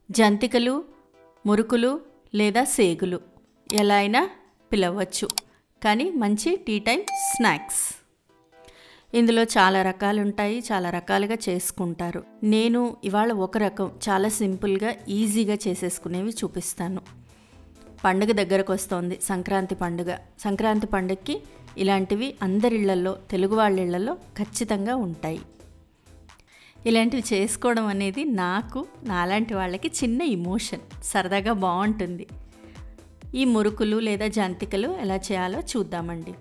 జంతికలు, మురుకులు లేదా సేగులు ఎలా అయినా పిలవచ్చు, కానీ మంచి టీ టైం స్నాక్స్. ఇందులో చాలా రకాలు ఉంటాయి, చాలా రకాలుగా చేసుకుంటారు. నేను ఇవాళ ఒక రకం చాలా సింపుల్గా ఈజీగా చేసేసుకునేవి చూపిస్తాను. పండుగ దగ్గరకు వస్తోంది, సంక్రాంతి పండుగ. సంక్రాంతి పండుగకి ఇలాంటివి అందరిళ్లలో, తెలుగు వాళ్ళ ఇళ్లలో ఖచ్చితంగా ఉంటాయి. ఇలాంటివి చేసుకోవడం అనేది నాలాంటి వాళ్ళకి చిన్న ఇమోషన్, సరదాగా బాగుంటుంది. ఈ మురుకులు లేదా జంతికలు ఎలా చేయాలో చూద్దామండి.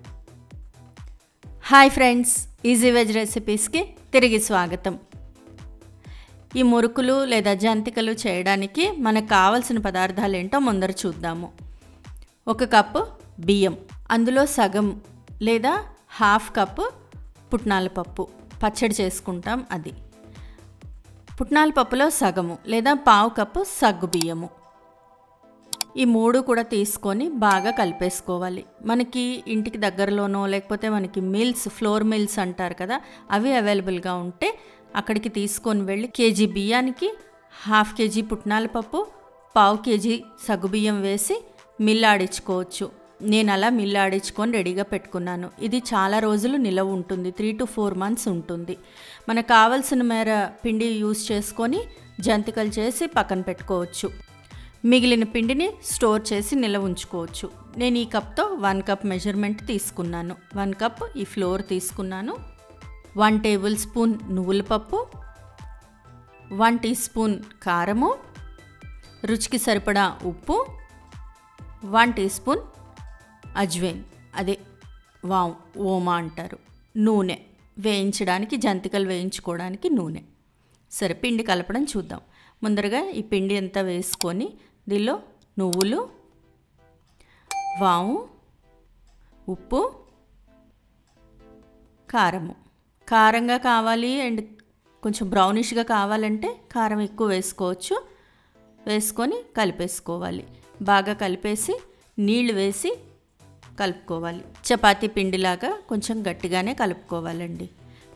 హాయ్ ఫ్రెండ్స్, ఈజీ వెజ్ రెసిపీస్కి తిరిగి స్వాగతం. ఈ మురుకులు లేదా జంతికలు చేయడానికి మనకు కావాల్సిన పదార్థాలు ఏంటో ముందర చూద్దాము. 1 కప్పు బియ్యం, అందులో సగం లేదా హాఫ్ కప్పు పుట్నాల పప్పు, పచ్చడి చేసుకుంటాం అది. పుట్నాల పప్పులో సగము లేదా పావు కప్పు సగ్గు బియ్యము. ఈ 3 కూడా తీసుకొని బాగా కలిపేసుకోవాలి. మనకి ఇంటికి దగ్గరలోనో లేకపోతే మనకి మిల్స్, ఫ్లోర్ మిల్స్ అంటారు కదా, అవి అవైలబుల్గా ఉంటే అక్కడికి తీసుకొని వెళ్ళి కేజీ బియ్యానికి హాఫ్ కేజీ పుట్నాల పప్పు, పావు కేజీ సగ్గుబియ్యం వేసి మిల్లాడించుకోవచ్చు. నేను అలా మిల్లాడించుకొని రెడీగా పెట్టుకున్నాను. ఇది చాలా రోజులు నిలవ ఉంటుంది, 3 to 4 months ఉంటుంది. మనకు కావాల్సిన మేర పిండి యూస్ చేసుకొని జంతికలు చేసి పక్కన పెట్టుకోవచ్చు. మిగిలిన పిండిని స్టోర్ చేసి నిల్వ ఉంచుకోవచ్చు. నేను ఈ కప్తో 1 కప్ మెజర్మెంట్ తీసుకున్నాను. 1 కప్ ఈ ఫ్లోర్ తీసుకున్నాను. 1 టేబుల్ స్పూన్ నువ్వుల పప్పు, 1 టీ స్పూన్ కారము, రుచికి సరిపడా ఉప్పు, 1 టీ స్పూన్ అజ్వైన్, అదే ఓమా అంటారు, నూనె, వేయించడానికి, జంతికలు వేయించుకోవడానికి నూనె. సరే, పిండి కలపడం చూద్దాం. ముందరగా ఈ పిండి అంతా వేసుకొని దీనిలో నువ్వులు, వాము, ఉప్పు, కారము. కారంగా కావాలి అండ్ కొంచెం బ్రౌనిష్గా కావాలంటే కారం ఎక్కువ వేసుకోవచ్చు. వేసుకొని కలిపేసుకోవాలి. బాగా కలిపేసి నీళ్లు వేసి కలుపుకోవాలి. చపాతీ పిండిలాగా కొంచెం గట్టిగానే కలుపుకోవాలండి.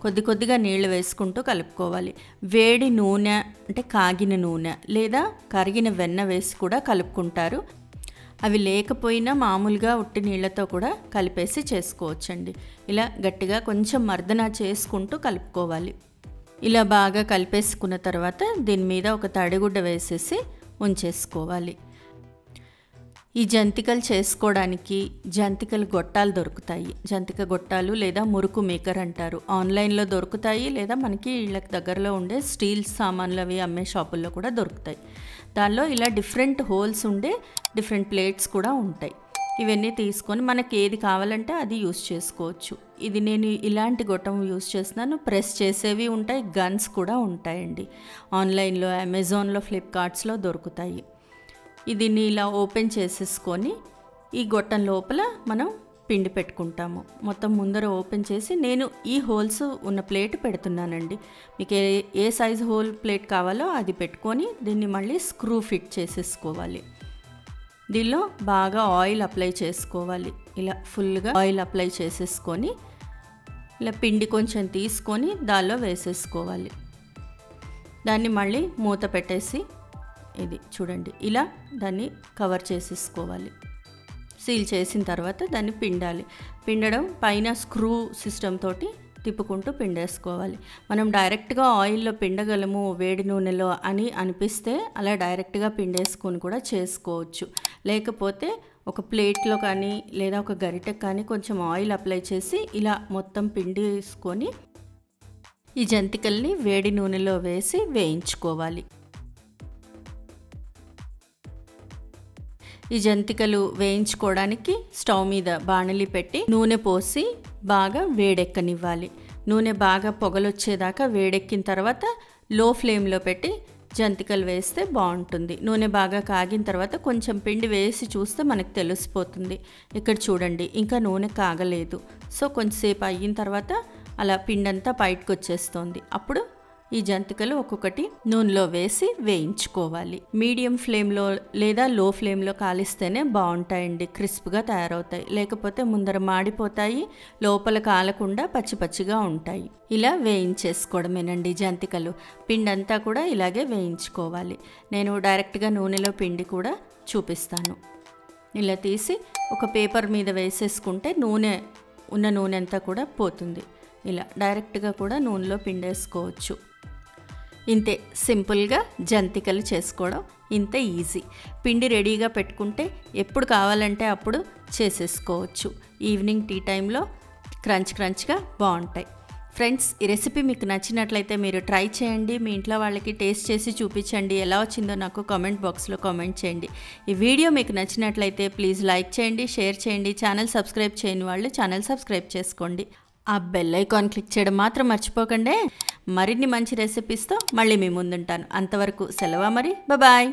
కొద్ది కొద్దిగా నీళ్లు వేసుకుంటూ కలుపుకోవాలి. వేడి నూనె అంటే కాగిన నూనె లేదా కరిగిన వెన్న వేసి కూడా కలుపుకుంటారు. అవి లేకపోయినా మామూలుగా ఉట్టి నీళ్లతో కూడా కలిపేసి చేసుకోవచ్చండి. ఇలా గట్టిగా కొంచెం మర్దన చేసుకుంటూ కలుపుకోవాలి. ఇలా బాగా కలిపేసుకున్న తర్వాత దీని మీద ఒక తడిగుడ్డ వేసేసి ఉంచేసుకోవాలి. ఈ జంతికలు చేసుకోవడానికి జంతికలు గొట్టాలు దొరుకుతాయి. జంతిక గొట్టాలు లేదా మురుకు మేకర్ అంటారు. ఆన్లైన్లో దొరుకుతాయి, లేదా మనకి ఇళ్ళకి దగ్గరలో ఉండే స్టీల్ సామాన్లు అవి అమ్మే షాపుల్లో కూడా దొరుకుతాయి. దానిలో ఇలా డిఫరెంట్ హోల్స్ ఉండే డిఫరెంట్ ప్లేట్స్ కూడా ఉంటాయి. ఇవన్నీ తీసుకొని మనకి ఏది కావాలంటే అది యూస్ చేసుకోవచ్చు. ఇది నేను ఇలాంటి గొట్టం యూస్ చేస్తున్నాను. ప్రెస్ చేసేవి ఉంటాయి, గన్స్ కూడా ఉంటాయండి. ఆన్లైన్లో, అమెజాన్లో, ఫ్లిప్కార్ట్స్లో దొరుకుతాయి. దీన్ని ఇలా ఓపెన్ చేసేసుకొని ఈ గొట్టం లోపల మనం పిండి పెట్టుకుంటాము. మొత్తం ముందర ఓపెన్ చేసి నేను ఈ హోల్స్ ఉన్న ప్లేట్ పెడుతున్నానండి. మీకు ఏ సైజు హోల్ ప్లేట్ కావాలో అది పెట్టుకొని దీన్ని మళ్ళీ స్క్రూ ఫిట్ చేసేసుకోవాలి. దీనిలో బాగా ఆయిల్ అప్లై చేసుకోవాలి. ఇలా ఫుల్గా ఆయిల్ అప్లై చేసేసుకొని ఇలా పిండి కొంచెం తీసుకొని దానిలో వేసేసుకోవాలి. దాన్ని మళ్ళీ మూత పెట్టేసి ఇది చూడండి, ఇలా దాన్ని కవర్ చేసేసుకోవాలి. సీల్ చేసిన తర్వాత దాన్ని పిండడం పైన స్క్రూ సిస్టమ్ తోటి తిప్పుకుంటూ పిండేసుకోవాలి. మనం డైరెక్ట్గా ఆయిల్లో పిండగలము వేడి నూనెలో అని అనిపిస్తే అలా డైరెక్ట్గా పిండేసుకొని కూడా చేసుకోవచ్చు. లేకపోతే ఒక ప్లేట్లో కానీ లేదా ఒక గరిటెకి కానీ కొంచెం ఆయిల్ అప్లై చేసి ఇలా మొత్తం పిండేసుకొని ఈ జంతికల్ని వేడి నూనెలో వేసి వేయించుకోవాలి. ఈ జంతికలు వేయించుకోవడానికి స్టవ్ మీద బాణలి పెట్టి నూనె పోసి బాగా వేడెక్కనివ్వాలి. నూనె బాగా పొగలొచ్చేదాకా వేడెక్కిన తర్వాత లో ఫ్లేమ్లో పెట్టి జంతికలు వేస్తే బాగుంటుంది. నూనె బాగా కాగిన తర్వాత కొంచెం పిండి వేసి చూస్తే మనకు తెలిసిపోతుంది. ఇక్కడ చూడండి, ఇంకా నూనె కాగలేదు. సో కొంచెంసేపు అయిన తర్వాత అలా పిండి అంతా బయటకు వచ్చేస్తుంది. అప్పుడు ఈ జంతికలు ఒక్కొక్కటి నూనెలో వేసి వేయించుకోవాలి. మీడియం ఫ్లేమ్లో లేదా లో ఫ్లేమ్లో కాలిస్తేనే బాగుంటాయండి, క్రిస్ప్గా తయారవుతాయి. లేకపోతే ముందర మాడిపోతాయి, లోపల కాలకుండా పచ్చి పచ్చిగా ఉంటాయి. ఇలా వేయించేసుకోవడమేనండి జంతికలు. పిండి అంతా కూడా ఇలాగే వేయించుకోవాలి. నేను డైరెక్ట్గా నూనెలో పిండి కూడా చూపిస్తాను. ఇలా తీసి ఒక పేపర్ మీద వేసేసుకుంటే నూనె అంతా కూడా పోతుంది. ఇలా డైరెక్ట్గా కూడా నూనెలో పిండేసుకోవచ్చు. ఇంతే సింపుల్గా జంతికలు చేసుకోవడం ఇంత ఈజీ. పిండి రెడీగా పెట్టుకుంటే ఎప్పుడు కావాలంటే అప్పుడు చేసేసుకోవచ్చు. ఈవినింగ్ టీ టైంలో క్రంచ్గా బాగుంటాయి. ఫ్రెండ్స్, ఈ రెసిపీ మీకు నచ్చినట్లయితే మీరు ట్రై చేయండి. మీ ఇంట్లో వాళ్ళకి టేస్ట్ చేసి చూపించండి. ఎలా వచ్చిందో నాకు కామెంట్ బాక్స్లో కామెంట్ చేయండి. ఈ వీడియో మీకు నచ్చినట్లయితే ప్లీజ్ లైక్ చేయండి, షేర్ చేయండి. ఛానల్ సబ్స్క్రైబ్ చేయని వాళ్ళు ఛానల్ సబ్స్క్రైబ్ చేసుకోండి. ఆ బెల్ ఐకాన్ క్లిక్ చేయడం మాత్రం మర్చిపోకండి. మరిన్ని మంచి రెసిపీస్తో మళ్ళీ మీ ముందుంటాను. అంతవరకు సెలవు మరి. బాయ్.